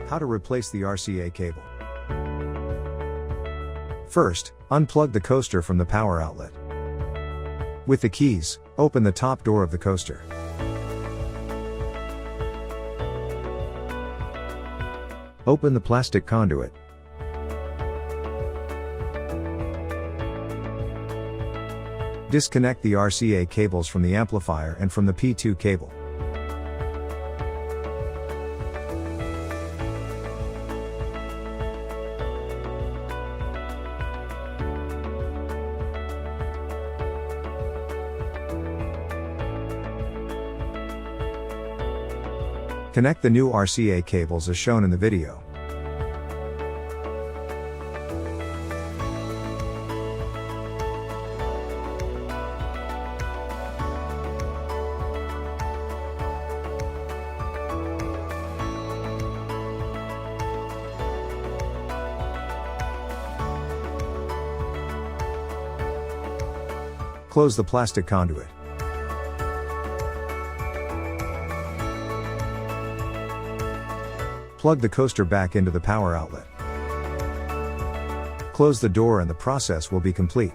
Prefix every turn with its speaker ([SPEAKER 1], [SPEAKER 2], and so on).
[SPEAKER 1] How to replace the RCA cable. First, unplug the coaster from the power outlet. With the keys, open the top door of the coaster. Open the plastic conduit. Disconnect the RCA cables from the amplifier and from the P2 cable. Connect the new RCA cables as shown in the video. Close the plastic conduit. Plug the coaster back into the power outlet. Close the door and the process will be complete.